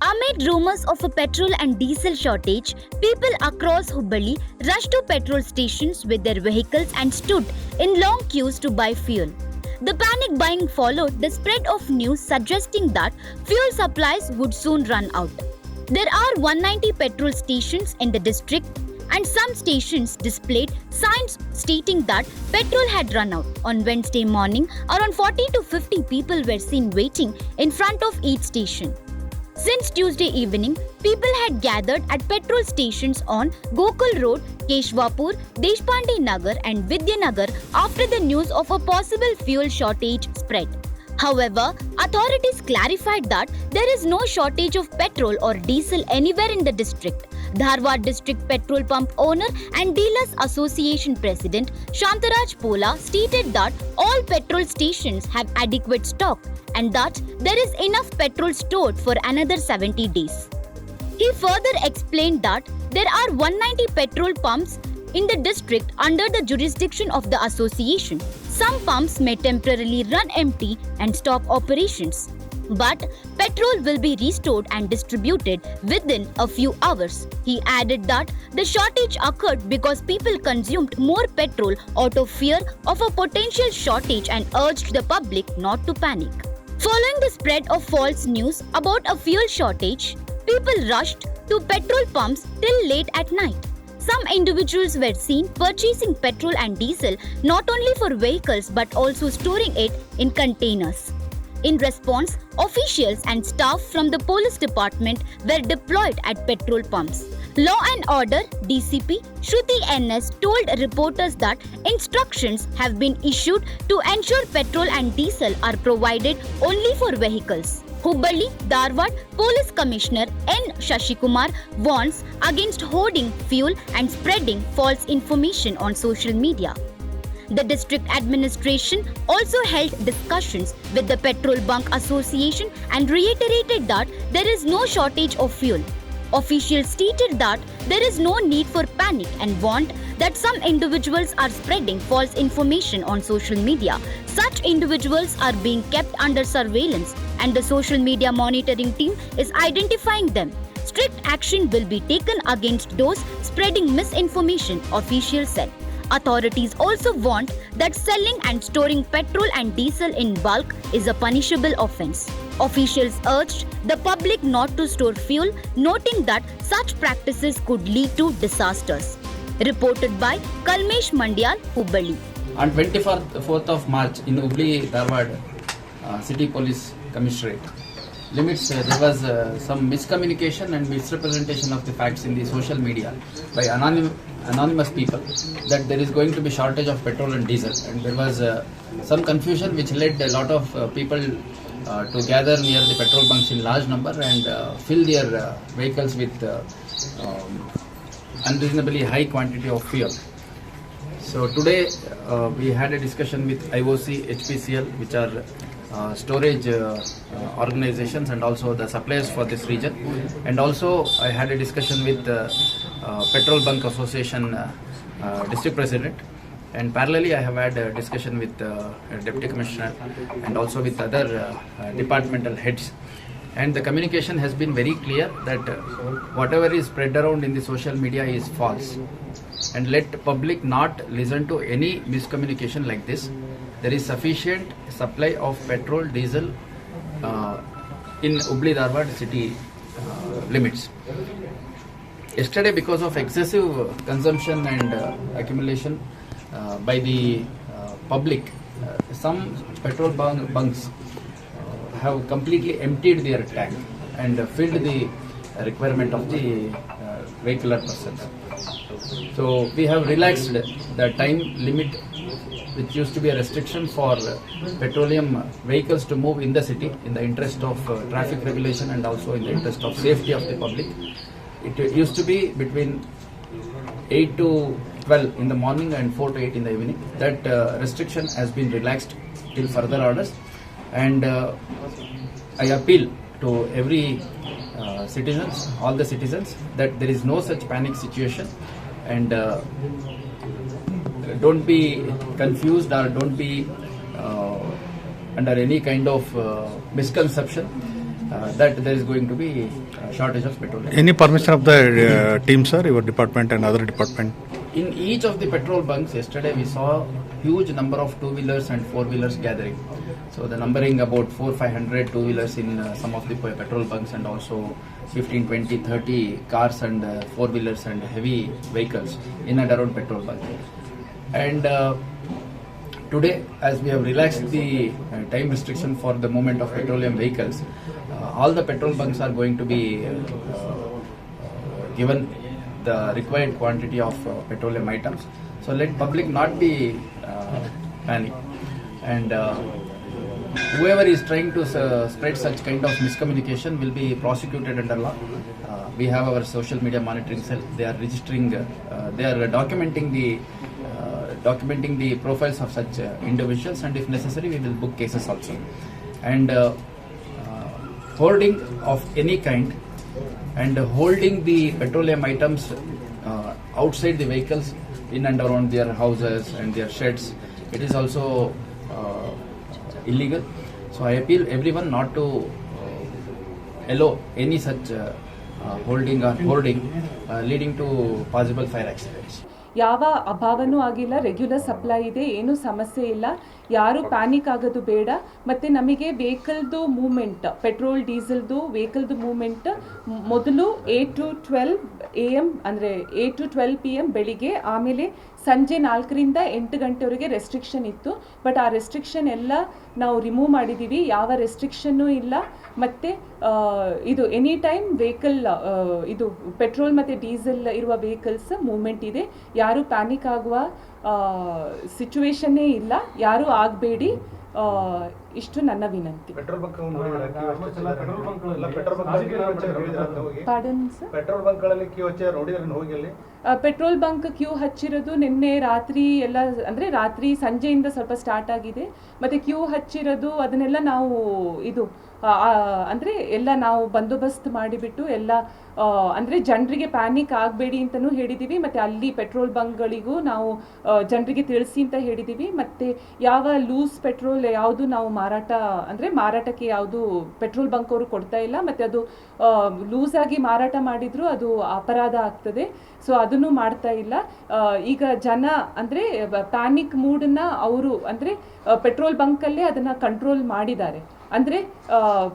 Amid rumors of a petrol and diesel shortage, people across Hubballi rushed to petrol stations with their vehicles and stood in long queues to buy fuel. The panic buying followed the spread of news suggesting that fuel supplies would soon run out. There are 190 petrol stations in the district, and some stations displayed signs stating that petrol had run out. On Wednesday morning, around 40 to 50 people were seen waiting in front of each station. Since Tuesday evening, people had gathered at petrol stations on Gokul Road, Keshwapur, Deshpande Nagar and Vidyanagar after the news of a possible fuel shortage spread. However, authorities clarified that there is no shortage of petrol or diesel anywhere in the district. Dharwad District Petrol Pump Owner and Dealers Association President Shantaraj Pola stated that all petrol stations have adequate stock and that there is enough petrol stored for another 70 days. He further explained that there are 190 petrol pumps in the district under the jurisdiction of the association. Some pumps may temporarily run empty and stop operations, but petrol will be restored and distributed within a few hours. He added that the shortage occurred because people consumed more petrol out of fear of a potential shortage and urged the public not to panic. Following the spread of false news about a fuel shortage, people rushed to petrol pumps till late at night. Some individuals were seen purchasing petrol and diesel not only for vehicles but also storing it in containers. In response, officials and staff from the police department were deployed at petrol pumps. Law and Order DCP Shruti NS told reporters that instructions have been issued to ensure petrol and diesel are provided only for vehicles. Hubballi, Dharwad Police Commissioner N. Shashikumar warns against hoarding fuel and spreading false information on social media. The district administration also held discussions with the Petrol Bunk Association and reiterated that there is no shortage of fuel. Officials stated that there is no need for panic and warned that some individuals are spreading false information on social media. Such individuals are being kept under surveillance and the social media monitoring team is identifying them. Strict action will be taken against those spreading misinformation, officials said. Authorities also warned that selling and storing petrol and diesel in bulk is a punishable offence. Officials urged the public not to store fuel, noting that such practices could lead to disasters. Reported by Kalmesh, Mandyal, Hubballi. On 24th of March in Hubballi, Dharwad City Police Commissionerate limits, there was some miscommunication and misrepresentation of the facts in the social media by anonymous people that there is going to be shortage of petrol and diesel, and there was some confusion which led a lot of people to gather near the petrol bunks in large number and fill their vehicles with unreasonably high quantity of fuel. So today we had a discussion with IOC, HPCL, which are storage organizations and also the suppliers for this region, and also I had a discussion with Petrol Bunk Association district president, and parallelly I have had a discussion with deputy commissioner and also with other departmental heads, and the communication has been very clear that whatever is spread around in the social media is false, and let public not listen to any miscommunication like this. There is sufficient supply of petrol, diesel in Hubballi Dharwad city limits. Yesterday, because of excessive consumption and accumulation by the public, some petrol bunks have completely emptied their tank and filled the requirement of the vehicular persons. So we have relaxed the time limit, which used to be a restriction for petroleum vehicles to move in the city in the interest of traffic regulation and also in the interest of safety of the public. It used to be between 8 to 12 in the morning and 4 to 8 in the evening. That restriction has been relaxed till further orders, and I appeal to every citizens, all the citizens, that there is no such panic situation, and don't be confused or don't be under any kind of misconception. that there is going to be shortage of petrol. Any permission of the team, sir, your department and other department? In each of the petrol bunks, yesterday we saw huge number of two-wheelers and four-wheelers gathering. So the numbering about 400-500 two-wheelers in some of the petrol bunks, and also 15, 20, 30 cars and four-wheelers and heavy vehicles in and around petrol bunk. And today, as we have relaxed the time restriction for the movement of petroleum vehicles, all the petrol bunks are going to be given the required quantity of petroleum items. So let public not be panic, and whoever is trying to spread such kind of miscommunication will be prosecuted under law. We have our social media monitoring cell. They are registering, they are documenting the profiles of such individuals, and if necessary we will book cases also. And hoarding of any kind and holding the petroleum items outside the vehicles in and around their houses and their sheds, it is also illegal. So I appeal everyone not to allow any such holding or hoarding leading to possible fire accidents. ಯಾವ ಅಭಾವನೂ ಆಗಿಲ್ಲ, regular supply ಇದೆ, ಏನೂ ಸಮಸ್ಯೆ ಇಲ್ಲ, ಯಾರು panic ಆಗೋದು ಬೇಡ. ಮತ್ತು ನಮಗೆ ವೆಹಿಕಲ್ದು ಮೂಮೆಂಟ್, ಪೆಟ್ರೋಲ್ ಡೀಸೆಲ್ದು ವೆಹಿಕಲ್ದು ಮೂಮೆಂಟ್ ಮೊದಲು 8 to 12 AM ಅಂದರೆ 8 to 12 PM ಬೆಳಿಗ್ಗೆ, ಆಮೇಲೆ ಸಂಜೆ 4ರಿಂದ 8 ಗಂಟೆವರೆಗೆ ರೆಸ್ಟ್ರಿಕ್ಷನ್ ಇತ್ತು. ಬಟ್ ಆ ರೆಸ್ಟ್ರಿಕ್ಷನ್ ಎಲ್ಲ ನಾವು ರಿಮೂವ್ ಮಾಡಿದ್ದೀವಿ, ಯಾವ ರೆಸ್ಟ್ರಿಕ್ಷನ್ನೂ ಇಲ್ಲ. ಮತ್ತು ಇದು ಎನಿ ಟೈಮ್ ವೆಹಿಕಲ್, ಇದು ಪೆಟ್ರೋಲ್ ಮತ್ತು ಡೀಸೆಲ್ ಇರುವ ವೆಹಿಕಲ್ಸ್ ಮೂವ್ಮೆಂಟ್ ಇದೆ. ಯಾರು ಪ್ಯಾನಿಕ್ ಆಗುವ ಸಿಚುವೇಶನ್ನೇ ಇಲ್ಲ, ಯಾರೂ ಆಗಬೇಡಿ, ಇಷ್ಟು ನನ್ನ ವಿನಂತಿ. ಪೆಟ್ರೋಲ್ ಬಂಕ್ ಕ್ಯೂ ಹಚ್ಚಿರೋದು ನಿನ್ನೆ ರಾತ್ರಿ ಎಲ್ಲ, ಅಂದರೆ ರಾತ್ರಿ ಸಂಜೆಯಿಂದ ಸ್ವಲ್ಪ ಸ್ಟಾರ್ಟ್ ಆಗಿದೆ. ಮತ್ತು ಕ್ಯೂ ಹಚ್ಚಿರೋದು ಅದನ್ನೆಲ್ಲ ನಾವು ಇದು ಅಂದರೆ ಎಲ್ಲ ನಾವು ಬಂದೋಬಸ್ತ್ ಮಾಡಿಬಿಟ್ಟು ಎಲ್ಲ, ಅಂದರೆ ಜನರಿಗೆ ಪ್ಯಾನಿಕ್ ಆಗಬೇಡಿ ಅಂತಲೂ ಹೇಳಿದ್ದೀವಿ. ಮತ್ತು ಅಲ್ಲಿ ಪೆಟ್ರೋಲ್ ಬಂಕ್ಗಳಿಗೂ ನಾವು ಜನರಿಗೆ ತಿಳಿಸಿ ಅಂತ ಹೇಳಿದ್ದೀವಿ. ಮತ್ತು ಯಾವ ಲೂಸ್ ಪೆಟ್ರೋಲ್ ಯಾವುದು ನಾವು ಮಾರಾಟಕ್ಕೆ ಯಾವುದು ಪೆಟ್ರೋಲ್ ಬಂಕ್ ಅವರು ಕೊಡ್ತಾ ಇಲ್ಲ. ಮತ್ತು ಅದು ಲೂಸಾಗಿ ಮಾರಾಟ ಮಾಡಿದರೂ ಅದು ಅಪರಾಧ ಆಗ್ತದೆ. ಸೊ ಅದನ್ನು ಮಾಡ್ತಾ ಇಲ್ಲ. ಈಗ ಜನ ಅಂದರೆ ಪ್ಯಾನಿಕ್ ಮೂಡನ್ನ ಅವರು ಅಂದರೆ ಪೆಟ್ರೋಲ್ ಬಂಕಲ್ಲೇ ಅದನ್ನು ಕಂಟ್ರೋಲ್ ಮಾಡಿದ್ದಾರೆ. ಅಂದರೆ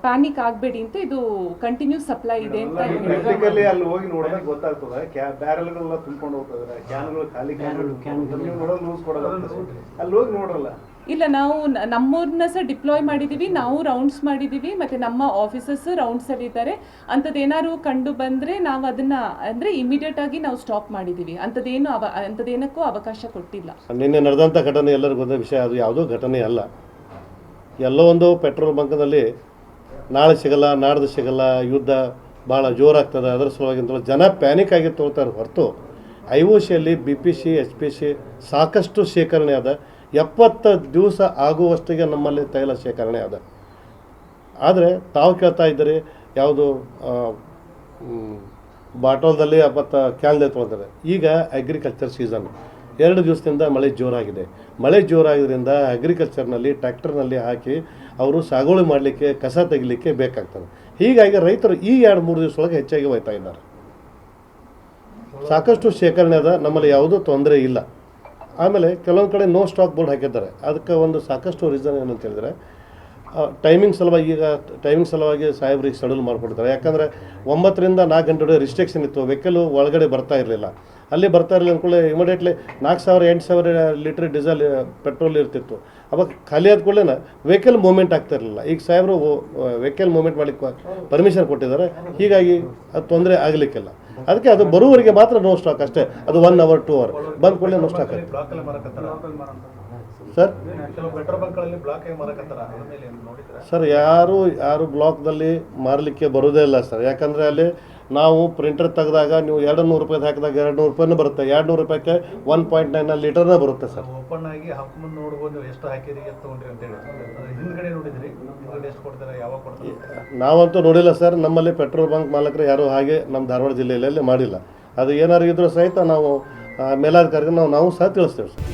ಪ್ಯಾನಿಕ್ ಆಗಬೇಡಿ ಅಂತ, ಇದು ಕಂಟಿನ್ಯೂ ಸಪ್ಲೈ ಇದೆ ಅಂತ ಅಲ್ಲಿ ಹೋಗಿ ನೋಡಿದ್ರೆ ಗೊತ್ತಾಗ್ತದೆ. ಬ್ಯಾರಲ್ಗಳೆಲ್ಲ ತುಂಬಿಕೊಂಡು ಹೋಗ್ತದೆ, ಕ್ಯಾನ್ಗಳು ಖಾಲಿ, ಅಲ್ಲಿ ಹೋಗಿ ನೋಡ್ರಲ್ಲ. ಇಲ್ಲ, ನಾವು ನಮ್ಮೂರನ್ನ ಸಹ ಡಿಪ್ಲಾಯ್ ಮಾಡಿದ್ದೀವಿ, ನಾವು ರೌಂಡ್ಸ್ ಮಾಡಿದ್ದೀವಿ, ಮತ್ತು ನಮ್ಮ ಆಫೀಸರ್ಸ್ ರೌಂಡ್ಸಲ್ಲಿ ಇದ್ದಾರೆ. ಅಂಥದ್ದೇನಾದ್ರು ಕಂಡು ಬಂದರೆ ನಾವು ಅದನ್ನು ಅಂದರೆ ಇಮಿಡಿಯೇಟಾಗಿ ನಾವು ಸ್ಟಾಪ್ ಮಾಡಿದ್ದೀವಿ. ಅಂಥದ್ದೇನಕ್ಕೂ ಅವಕಾಶ ಕೊಟ್ಟಿಲ್ಲ. ನಿನ್ನೆ ನಡೆದಂಥ ಘಟನೆ ಎಲ್ಲರಿಗೂ ಗೊತ್ತ ವಿಷಯ, ಅದು ಯಾವುದೋ ಘಟನೆ ಅಲ್ಲ. ಎಲ್ಲೋ ಒಂದು ಪೆಟ್ರೋಲ್ ಬಂಕ್ನಲ್ಲಿ ನಾಳೆ ಸಿಗಲ್ಲ, ನಾಡ್ದು ಸಿಗಲ್ಲ, ಯುದ್ಧ ಭಾಳ ಜೋರಾಗ್ತದೆ, ಅದರ ಸಲುವಾಗಿ ಜನ ಪ್ಯಾನಿಕ್ ಆಗಿ ತೊಗೊಳ್ತಾರೆ ಹೊರತು IOCಯಲ್ಲಿ BPC HPC ಸಾಕಷ್ಟು ಶೇಖರಣೆ ಅದ. 70 ದಿವಸ ಆಗುವಷ್ಟಿಗೆ ನಮ್ಮಲ್ಲಿ ತೈಲ ಶೇಖರಣೆ ಅದ. ಆದರೆ ತಾವು ಕೇಳ್ತಾ ಇದ್ದೀರಿ ಯಾವುದು ಬಾಟಲ್ದಲ್ಲಿ ಮತ್ತು ಕ್ಯಾನ್ದಲ್ಲಿ ತೊಗೊಳ್ತಾರೆ. ಈಗ ಅಗ್ರಿಕಲ್ಚರ್ ಸೀಸನ್, 2 ದಿವಸದಿಂದ ಮಳೆ ಜೋರಾಗಿದೆ. ಮಳೆ ಜೋರಾಗಿದ್ದರಿಂದ ಅಗ್ರಿಕಲ್ಚರ್ನಲ್ಲಿ ಟ್ರ್ಯಾಕ್ಟರ್ನಲ್ಲಿ ಹಾಕಿ ಅವರು ಸಾಗುವಳಿ ಮಾಡಲಿಕ್ಕೆ, ಕಸ ತೆಗಿಲಿಕ್ಕೆ ಬೇಕಾಗ್ತದೆ. ಹೀಗಾಗಿ ರೈತರು ಈ 2-3 ದಿವಸದೊಳಗೆ ಹೆಚ್ಚಾಗಿ ಒಯ್ತಾ ಇದ್ದಾರೆ. ಸಾಕಷ್ಟು ಶೇಖರಣೆ ಅದ, ನಮ್ಮಲ್ಲಿ ಯಾವುದೂ ತೊಂದರೆ ಇಲ್ಲ. ಆಮೇಲೆ ಕೆಲವೊಂದು ಕಡೆ ನೋ ಸ್ಟಾಕ್ ಬೋರ್ಡ್ ಹಾಕಿದ್ದಾರೆ. ಅದಕ್ಕೆ ಒಂದು ಸಾಕಷ್ಟು ರೀಸನ್ ಏನಂತ ಹೇಳಿದರೆ ಟೈಮಿಂಗ್ ಸಲುವಾಗಿ. ಈಗ ಟೈಮಿಂಗ್ ಸಲುವಾಗಿ ಸಾಹೇಬ್ರಿಗೆ ಶೆಡ್ಯೂಲ್ ಮಾಡಿಕೊಡ್ತಾರೆ. ಯಾಕಂದರೆ 9ರಿಂದ 4 ಗಂಟೆ ರಿಸ್ಟ್ರಿಕ್ಷನ್ ಇತ್ತು, ವೆಹಿಕಲ್ ಒಳಗಡೆ ಬರ್ತಾ ಇರಲಿಲ್ಲ. ಅಲ್ಲಿ ಬರ್ತಾ ಇರಲಿಲ್ಲ ಅಂದ್ಕೊಳ್ಳಿ ಇಮಿಡಿಯೇಟ್ಲಿ 4,000-8,000 ಲೀಟ್ರ್ ಡೀಸೆಲ್ ಪೆಟ್ರೋಲ್ ಇರ್ತಿತ್ತು. ಅವಾಗ ಖಾಲಿ ಆದ ಕೂಡಲೇ ವೆಹಿಕಲ್ ಮೂವ್ಮೆಂಟ್ ಆಗ್ತಾ ಇರಲಿಲ್ಲ. ಈಗ ಸಾಹೇಬರು ವೆಹಿಕಲ್ ಮೂವ್ಮೆಂಟ್ ಮಾಡಲಿಕ್ಕೆ ಪರ್ಮಿಷನ್ ಕೊಟ್ಟಿದ್ದಾರೆ. ಹೀಗಾಗಿ ಅದು ತೊಂದರೆ ಆಗಲಿಕ್ಕಿಲ್ಲ. ಅದಕ್ಕೆ ಅದು ಬರುವವರೆಗೆ ಮಾತ್ರ ನೋ ಸ್ಟಾಕ್ ಅಷ್ಟೇ. ಅದು 1 hour 2 hour ಬಂದ ಕೂಡಲೇ ನೋ ಸ್ಟಾಕ್ ಆಗುತ್ತೆ ಸರ್. ಸರ್ ಯಾರು ಬ್ಲಾಕ್ದಲ್ಲಿ ಮಾರಲಿಕ್ಕೆ ಬರೋದೇ ಇಲ್ಲ ಸರ್. ಯಾಕಂದರೆ ಅಲ್ಲಿ ನಾವು ಪ್ರಿಂಟರ್ ತೆಗೆದಾಗ ನೀವು 200 ರೂಪಾಯಿ ಹಾಕಿದಾಗ 200 ರೂಪಾಯಿನೂ ಬರುತ್ತೆ. 200 ರೂಪಾಯಿಗೆ 1.9 ಲೀಟರ್ನ ಬರುತ್ತೆ ಸರ್. ಓಪನ್ ಆಗಿ ಹಾಕೊಂಡು ನೋಡ್ಬೋದು ಎಷ್ಟು ಹಾಕಿರಿ ಎಷ್ಟು ತೊಗೊಂಡ್ರಿ ಅಂತ ಹೇಳಿ. ಹಿಂದ್ಗಡೆ ನೋಡಿದ್ರಿ, ಹಿಂದ್ಗಡೆ ಎಷ್ಟು ಕೊಡ್ತಾರೆ, ಯಾವಾಗ ಕೊಡ್ತಾರೆ? ನಾವಂತೂ ನೋಡಿಲ್ಲ ಸರ್. ನಮ್ಮಲ್ಲಿ ಪೆಟ್ರೋಲ್ ಬಂಕ್ ಮಾಲಕರು ಯಾರು ಹಾಗೆ ನಮ್ಮ ಧಾರವಾಡ ಜಿಲ್ಲೆಯಲ್ಲಿ ಮಾಡಿಲ್ಲ. ಅದು ಏನಾರು ಇದ್ರೂ ಸಹಿತ ನಾವು ಮೇಲಾಧಿಕಾರಿಗೆ ನಾವು ಸಹ ತಿಳಿಸ್ತೇವೆ ಸರ್.